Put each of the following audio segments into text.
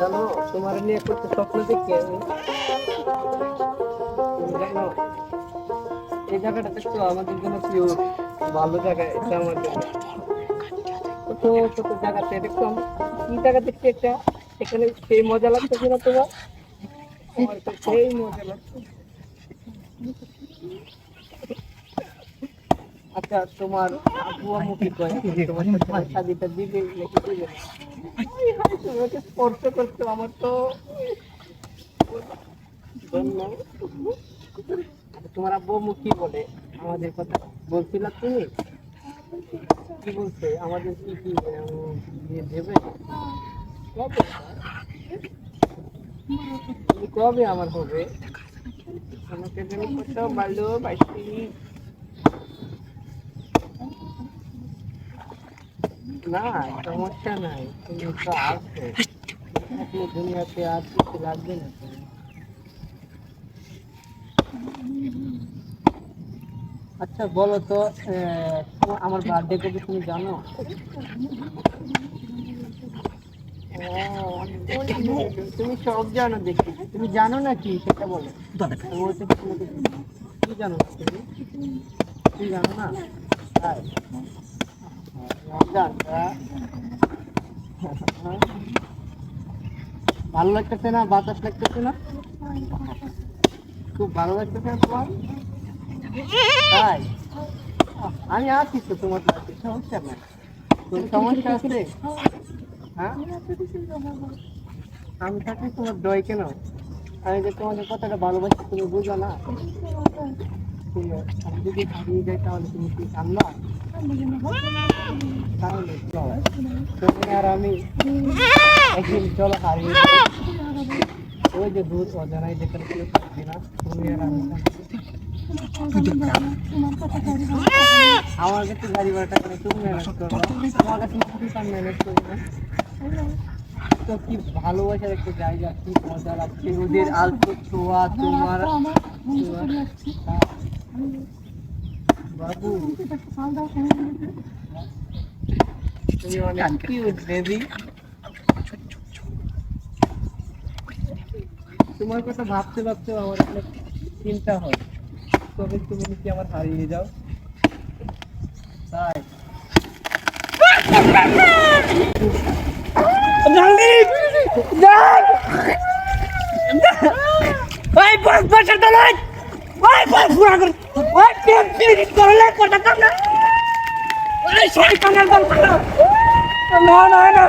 জানো তোমার নিয়ে করতে স্বপ্ন দেখি আমি। তুমি জানো এই জায়গাটা দেখছো আমাদের জন্য পিওর ভালো জায়গা, এটা আমাদের কত কত জায়গাতে দেখছো কি জায়গা দেখছি একটা, এখানে সেই মজা লাগতেছে না তোমার? আমার তো সেই মজা লাগছে। আচ্ছা তোমার আব্বু আম্মু কি কয় তোমার সাথে শাদিটা দিবে নাকি দিবে না? তুমি ওকে স্পর্শ করছো আমার তো জন্য। তোমার আব্বু আম্মু কি বলে আমাদের কথা বলছিল? তুমি কি বলছে আমাদের কি কি দিয়ে দেবে? কবে তুমি কবে আমার হবে? আমাকে তুমি কত ভালোবাসি। না সমস্যা নাই, তুমি তো আছো, থাকলে দুনিয়াতে আর কিছু লাগবে না। আচ্ছা বলো তো আমার বার্থডে কবে তুমি জানো? তুমি সব জানো দেখি, তুমি জানো না কি সেটা বলো। কি জানো না তুমি? কি জানো না? তাই রমজান, ভালো লাগতেছে না? বাতাস লাগতেছে না? খুব ভালো লাগতেছে না তোমার? তাই আমি আছি তো তোমার সাথে, সমস্যা নাই। তোর সমস্যা আছে? হ্যাঁ আমি থাকি, তোমার দয় কেন? আমি যে তোমাদের কথাটা ভালোবাসি তুমি বুঝো না? আমি যদি হারিয়ে যাই তাহলে তুমি কি কান্না? তাহলে চলো তুমি আর আমি একদিন চলো হারিয়ে যাই, ওই যে দূর অজানাই যেখানে কেউ থাকবে না, তুমি আর আমি আমার কাছে গাড়ি ভাড়াটা করে তুমি ম্যানেজ করো, আমার কাছে ম্যানেজ করবো না। তো কি ভালোবাসার একটা জায়গা, কি মজা লাগছে ওদের আলতো ছোঁয়া তোমার। বাবু তুমি অনেক কিউট বেবি। তোমার কথা ভাবতে ভাবতে আমার অনেক চিন্তা হয়, তবে তুমি কি আমার হারিয়ে যাও? তাই ওই বস বসে তো নাই, ওই বস পুরা করে, ওই টিম টিম করলে কথা কাম না, ওই শয়তানের দল করো। না না না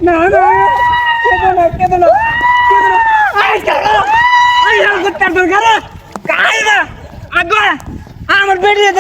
না না কেন না আই করো, আই আর করতে দরকার কাই না আগো আমার বেরিয়ে